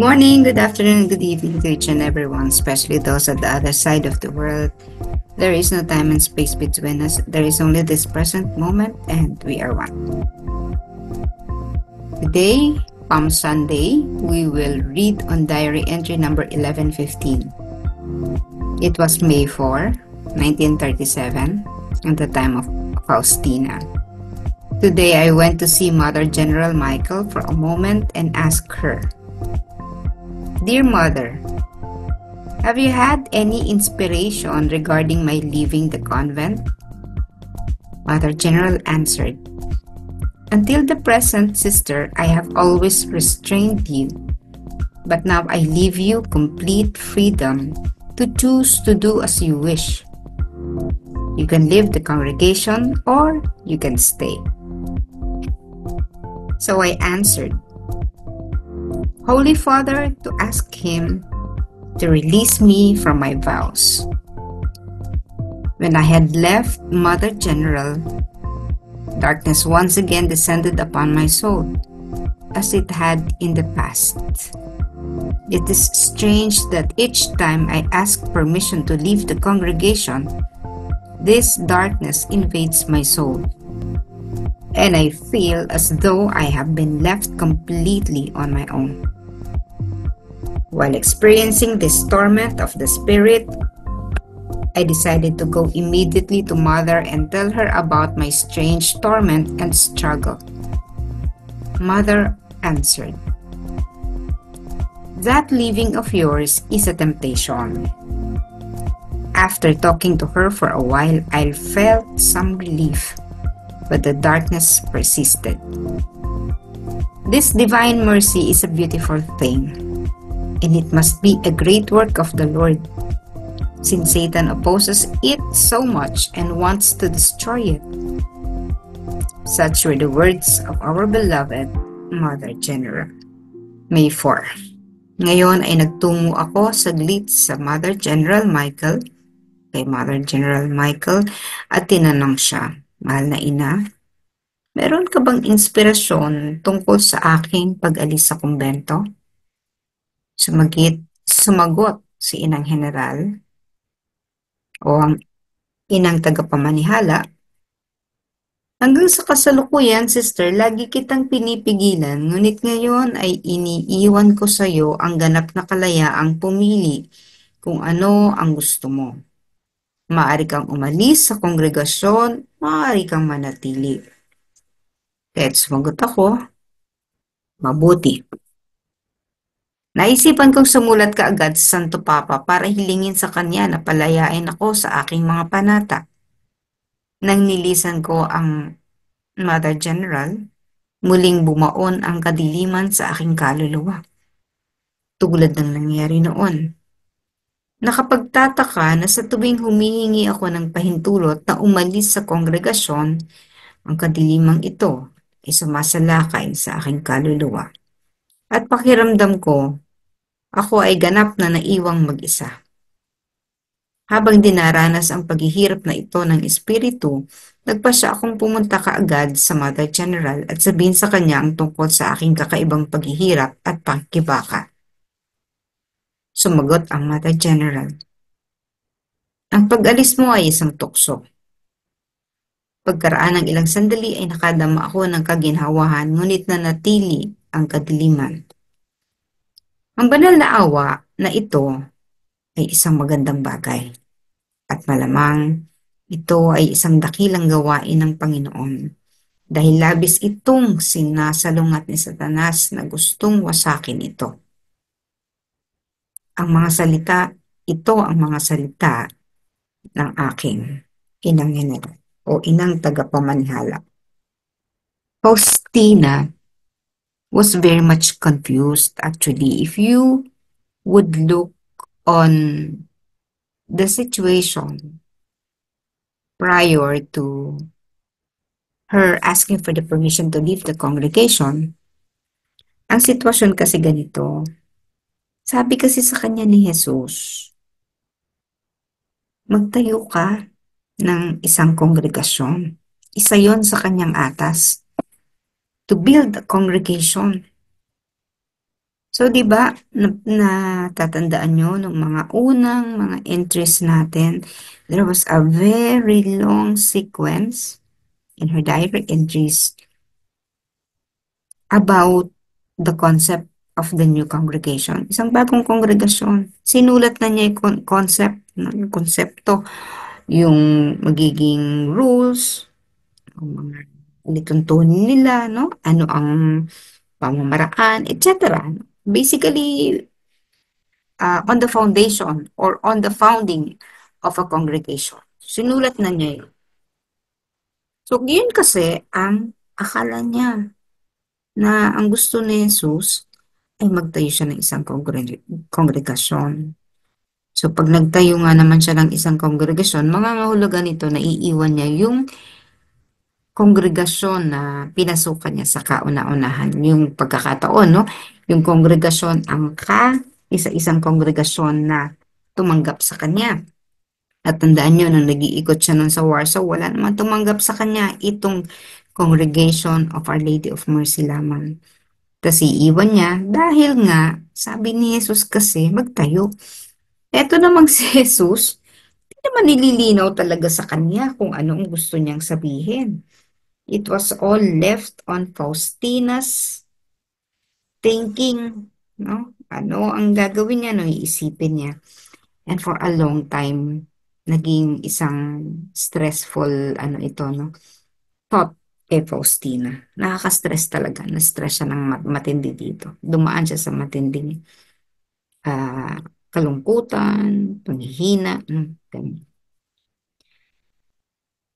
morning, good afternoon, good evening to each and everyone, especially those at the other side of the world. There is no time and space between us. There is only this present moment, and we are one. Today, Palm Sunday, we will read on diary entry number 1115. It was May 4, 1937, at the time of Faustina. Today, I went to see Mother General Michael for a moment and asked her, "Dear Mother, have you had any inspiration regarding my leaving the convent?" Mother General answered, "Until the present, sister, I have always restrained you. But now I leave you complete freedom to choose to do as you wish. You can leave the congregation or you can stay." So I answered, "Holy Father, to ask him to release me from my vows." When I had left Mother General, darkness once again descended upon my soul, as it had in the past. It is strange that each time I ask permission to leave the congregation, this darkness invades my soul, and I feel as though I have been left completely on my own. While experiencing this torment of the spirit, I decided to go immediately to Mother and tell her about my strange torment and struggle. Mother answered, "That leaving of yours is a temptation." After talking to her for a while, I felt some relief, but the darkness persisted. This divine mercy is a beautiful thing, and it must be a great work of the Lord, since Satan opposes it so much and wants to destroy it. Such were the words of our beloved Mother General. May 4. Ngayon ay nagtungo ako saglit sa Mother General Michael, kay Mother General Michael, at tinanong siya, "Mahal na ina, meron ka bang inspirasyon tungkol sa aking pag-alis sa kumbento?" Sumagot si Inang General o ang inang tagapamanihala, "Hanggang sa kasalukuyan, sister, lagi kitang pinipigilan, ngunit ngayon ay iniiwan ko sa iyo ang ganap na kalayaang pumili kung ano ang gusto mo. Maaari kang umalis sa kongregasyon, maaari kang manatili." Kaya't sumagot ako, "Mabuti." Naisipan kong sumulat kaagad sa Santo Papa para hilingin sa kanya na palayain ako sa aking mga panata. Nang nilisan ko ang Mother General, muling bumaon ang kadiliman sa aking kaluluwa, tulad ng nangyari noon. Nakapagtataka na sa tuwing humihingi ako ng pahintulot na umalis sa kongregasyon, ang kadilimang ito ay sumasalakay sa aking kaluluwa. At pakiramdam ko, ako ay ganap na naiwang mag-isa. Habang dinaranas ang paghihirap na ito ng espiritu, nagpasya akong pumunta kaagad sa Mother General at sabihin sa kanya ang tungkol sa aking kakaibang paghihirap at pagkibaka. Sumagot ang Mother General, "Ang pag-alis mo ay isang tukso." Pagkaraan ng ilang sandali ay nakadama ako ng kaginhawahan, ngunit nanatili ang kadiliman. Ang banal na awa na ito ay isang magandang bagay, at malamang ito ay isang dakilang gawain ng Panginoon, dahil labis itong sinasalungat ni Satanas na gustong wasakin ito. Ang mga salita ng aking inang General o inang tagapamanihala. Faustina was very much confused. Actually, if you would look on the situation prior to her asking for the permission to leave the congregation, ang sitwasyon kasi ganito. Sabi kasi sa kanya ni Jesus, "Magtayo ka ng isang kongregasyon." Isa yon sa kanyang atas. To build a congregation. So, 'di ba, natatandaan niyo nung mga unang mga entries natin, there was a very long sequence in her diary entries about the concept of the new congregation. Isang bagong kongregasyon. Sinulat na niya yung concept, no, yung konsepto, yung magiging rules, yung mga lituntunin nila, no? Ano ang pamamaraan, etc. Basically, on the foundation or on the founding of a congregation. Sinulat na niya yun. So, yun kasi ang akala niya na ang gusto ni Jesus ay magtayo siya ng isang kongregasyon. So, pag nagtayo nga naman siya ng isang kongregasyon, mangangahulugan nito na iiwan niya yung kongregasyon na pinasukan niya sa kauna-unahan. Yung pagkakataon, no? Yung kongregasyon ang isa-isang kongregasyon na tumanggap sa kanya. At tandaan nyo, nung nag-iikot siya nun sa Warsaw, wala naman tumanggap sa kanya itong Congregation of Our Lady of Mercy lamang. Tapos iiwan niya dahil nga, sabi ni Jesus kasi, magtayo. Eto namang si Jesus, hindi naman nililinaw talaga sa kanya kung anong gusto niyang sabihin. It was all left on Faustina's thinking, no? Ano ang gagawin niya, no? Iisipin niya. And for a long time, naging isang stressful, ano ito, no? Thought kay Faustina. Nakaka-stress talaga. Na-stress siya ng matindi dito. Dumaan siya sa matinding ah, kalungkutan, panghihina, ganun.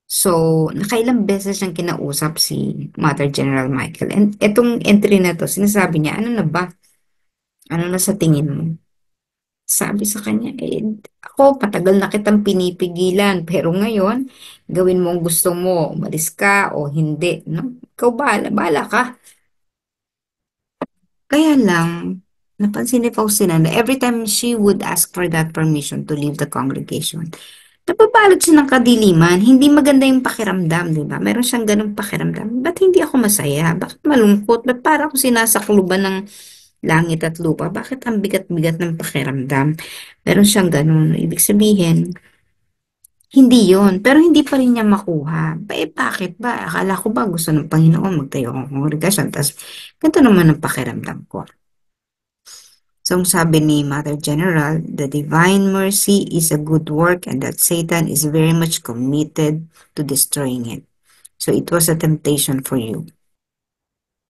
So, nakailang beses siyang kinausap si Mother General Michael. And etong entry na to, sinasabi niya, ano na ba? Ano na sa tingin mo? Sabi sa kanya, eh, ako, patagal na kitang pinipigilan, pero ngayon, gawin mo ang gusto mo, umalis ka o hindi, no? Ikaw bahala, bahala ka. Kaya lang, napansin ni Faustina na every time she would ask for that permission to leave the congregation, napabalot siya ng kadiliman, hindi maganda yung pakiramdam, di ba? Meron siyang ganong pakiramdam. Ba't hindi ako masaya? Bakit malungkot? Ba't para ako sinasakluban ng langit at lupa? Bakit ang bigat-bigat ng pakiramdam? Meron siyang ganon. Ibig sabihin, hindi yon, pero hindi pa rin niya makuha. Bakit ba? Akala ko ba gusto ng Panginoon magtayo ng kongregasyon? Tapos, ganito naman ang pakiramdam ko. So, ang sabi ni Mother General, the divine mercy is a good work and that Satan is very much committed to destroying it. So, it was a temptation for you.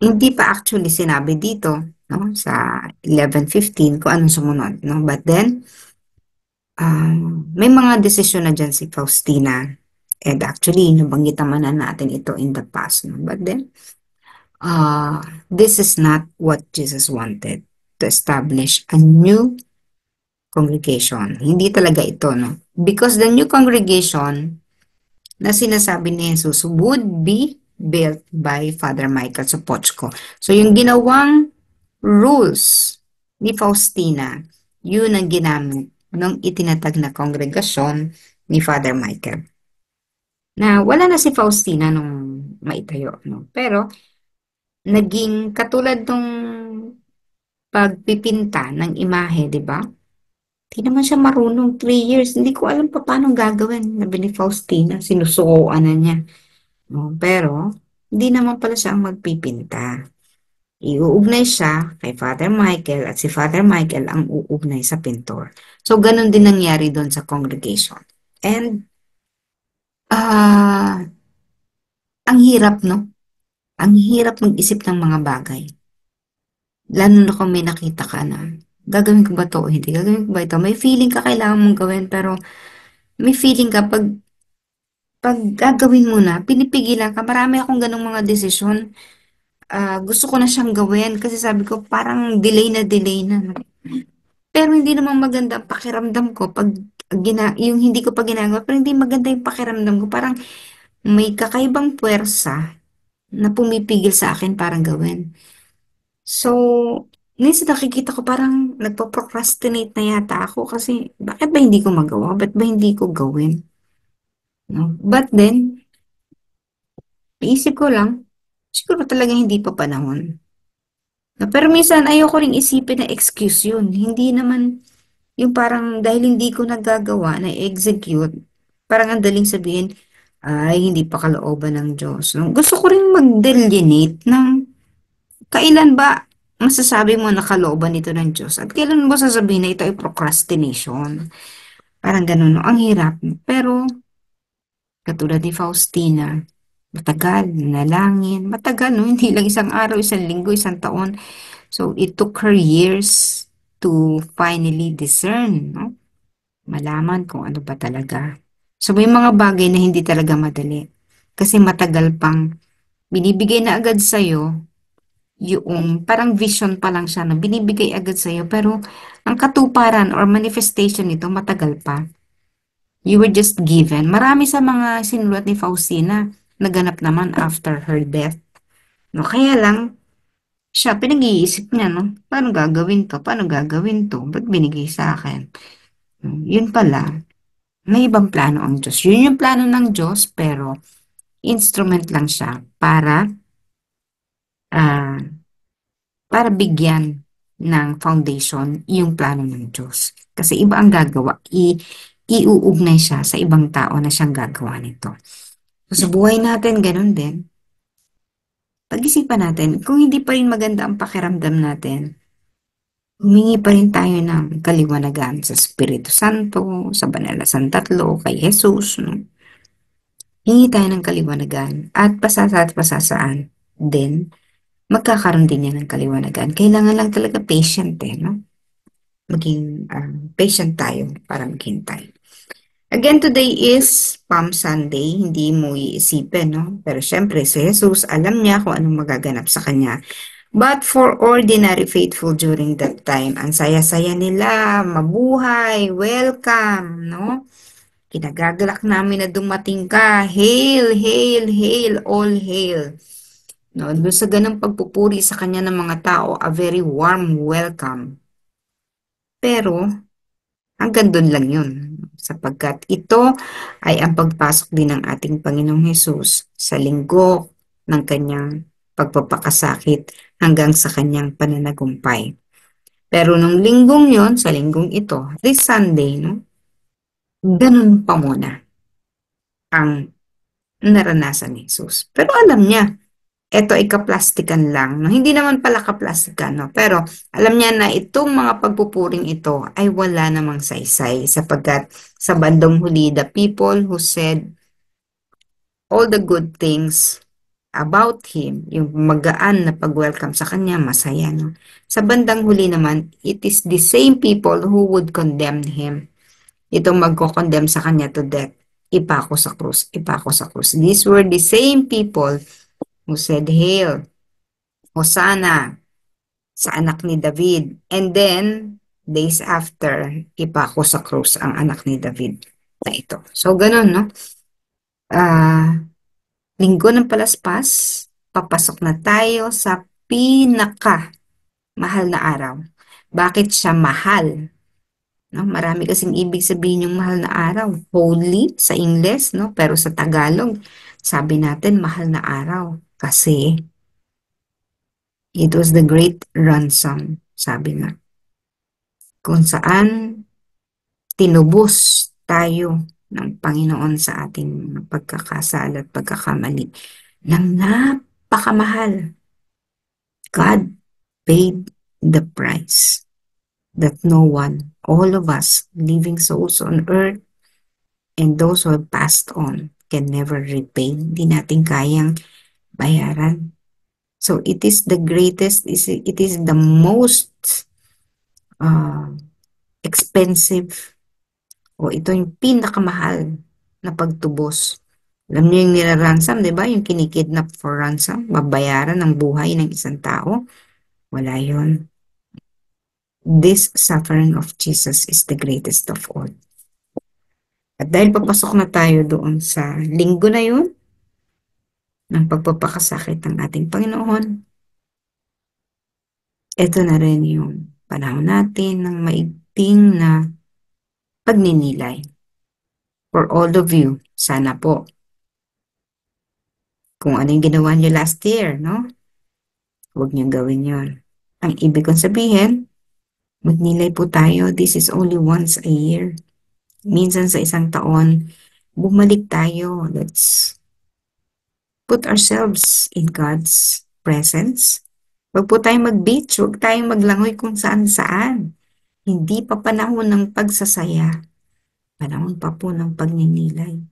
Hindi pa actually sinabi dito, no, sa 11:15 kung anong sumunod, no? But then, may mga desisyon na dyan si Faustina. And actually, nabanggit naman na natin ito in the past, no? But then, uh, this is not what Jesus wanted, to establish a new congregation. Hindi talaga ito, no? Because the new congregation na sinasabi ni Jesus would be built by Father Michael Sopochko. So, yung ginawang rules ni Faustina, yun ang ginamit ng itinatag na kongregasyon ni Father Michael. Na wala na si Faustina nung maitayo, no? Pero, naging katulad nung pagpipinta ng imahe, di ba? Di naman siya marunong 3 years. Hindi ko alam pa paano gagawin. Sabi ni Faustina, sinusukuan na niya. No? Pero, hindi naman pala siya ang magpipinta. Iuugnay siya kay Father Michael at si Father Michael ang uugnay sa pintor. So, ganun din nangyari doon sa congregation. And, ah, ang hirap, no? Ang hirap mag-isip ng mga bagay. Lalo na kung may nakita ka na, gagawin ko ba to o hindi? Gagawin ko ba ito? May feeling ka kailangan mong gawin, pero may feeling ka pag gagawin mo na, pinipigilan ka. Marami akong ganong mga desisyon. Gusto ko na siyang gawin kasi sabi ko parang delay na. Pero hindi naman maganda ang pakiramdam ko pag yung hindi ko pa ginagawa, pero hindi maganda yung pakiramdam ko. Parang may kakaibang puwersa na pumipigil sa akin parang gawin. So, minsan nakikita ko parang nagpo-procrastinate na yata ako kasi bakit ba hindi ko magawa? Ba't ba hindi ko gawin? No? But then, iisip ko lang, siguro talaga hindi pa panahon. Pero minsan ayoko ring isipin na excuse yun. Hindi naman yung parang dahil hindi ko nagagawa na execute, parang ang daling sabihin, ay hindi pa kalooban ng Diyos. No? Gusto ko ring mag-delineate ng kailan ba masasabi mo na kalooban ito ng Diyos at kailan mo sasabihin na ito ay procrastination. Parang ganun, no? Ang hirap. Pero katulad ni Faustina, matagal, nalangin, matagal, no? Hindi lang isang araw, isang linggo, isang taon. So, it took her years to finally discern, no? Malaman kung ano ba talaga. So, may mga bagay na hindi talaga madali. Kasi matagal pang binibigay na agad sa'yo yung parang vision pa lang siya na binibigay agad sa'yo. Pero ang katuparan or manifestation nito matagal pa. You were just given. Marami sa mga sinulat ni Faustina naganap naman after her death. No, kaya lang, siya pinag-iisip niya, no? Paano gagawin to? Paano gagawin to? Ba't binigay sa akin? Yun pala, may ibang plano ang Diyos. Yun yung plano ng Diyos, pero instrument lang siya ah, para bigyan ng foundation yung plano ng Diyos. Kasi iba ang gagawa. Iuugnay siya sa ibang tao na siyang gagawa nito. So, sa buhay natin, ganun din. Pag-isipan natin, kung hindi pa rin maganda ang pakiramdam natin, humingi pa rin tayo ng kaliwanagan sa Espiritu Santo, sa Banal na Santatlo, kay Jesus, no? Hingi tayo ng kaliwanagan at pasasa at pasasaan din, magkakaroon din yan ng kaliwanagan. Kailangan lang talaga patient no? Maging patient tayo para maghintay. Again, today is Palm Sunday, hindi mo iisipin, no? Pero syempre, si Jesus, alam niya kung anong magaganap sa kanya. But for ordinary faithful during that time, ang saya-saya nila, mabuhay, welcome, no? Kinagagalak namin na dumating ka, hail, hail, hail, all hail. No, doon sa ganang pagpupuri sa kanya ng mga tao, a very warm welcome. Pero, hanggang doon lang yun. Sapagkat ito ay ang pagpasok din ng ating Panginoong Hesus sa linggo ng kanyang pagpapakasakit hanggang sa kanyang pananagumpay. Pero nung linggong yon, sa linggong ito, this Sunday, no, ganun pa muna ang naranasan ni Jesus. Pero alam niya, ito ay kaplastikan lang. No? Hindi naman pala kaplastikan, no? Pero alam niya na itong mga pagpupuring ito ay wala namang saysay sapagkat sa bandang huli, the people who said all the good things about him, yung magaan na pag-welcome sa kanya, masaya, no? Sa bandang huli naman, it is the same people who would condemn him. Itong magko-condemn sa kanya to death. Ipako sa krus, ipako sa krus. These were the same people who said, Hail, Hosanna, sa anak ni David. And then, days after, ipako sa krus ang anak ni David na ito. So, ganun, no? Linggo ng Palaspas, papasok na tayo sa pinaka mahal na araw. Bakit siya mahal? No? Marami kasing ibig sabihin yung mahal na araw. Holy sa Ingles, no? Pero sa Tagalog, sabi natin mahal na araw. Kasi it was the great ransom, sabi nga. Kung saan tinubos tayo ng Panginoon sa ating pagkakasala at pagkakamali ng napakamahal. God paid the price that no one, all of us, living souls on earth, and those who have passed on, can never repay. Hindi natin kayang bayaran. So it is the greatest, it is the most uh, expensive, o ito yung pinakamahal na pagtubos. Alam niyo yung nilaransam, di ba? Yung kinikidnap for ransom, babayaran ng buhay ng isang tao. Wala yon. This suffering of Jesus is the greatest of all. At dahil papasok na tayo doon sa linggo na yun, ng pagpapakasakit ng ating Panginoon, ito na rin yung panahon natin ng maigting na pagninilay. For all of you, sana po, kung ano yung ginawa niyo last year, no? Huwag niyong gawin yon. Ang ibig kong sabihin, magnilay po tayo. This is only once a year. Minsan sa isang taon, bumalik tayo. Let's put ourselves in God's presence. Huwag po tayong mag-beach, huwag tayong maglangoy kung saan-saan. Hindi pa panahon ng pagsasaya. Panahon pa po ng pagninilay.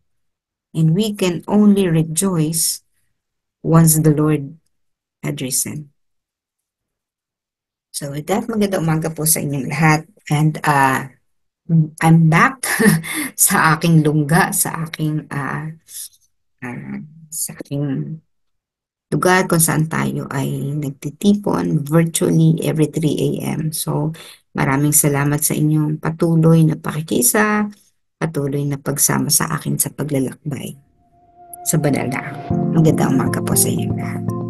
And we can only rejoice once the Lord had risen. So with that, magandang umaga po sa inyong lahat. And I'm back sa aking lungga, sa aking lugar kung saan tayo ay nagtitipon virtually every 3 a.m. So maraming salamat sa inyong patuloy na pakikisa, patuloy na pagsama sa akin sa paglalakbay sa banal na araw. Magandang umaga po sa inyong lahat.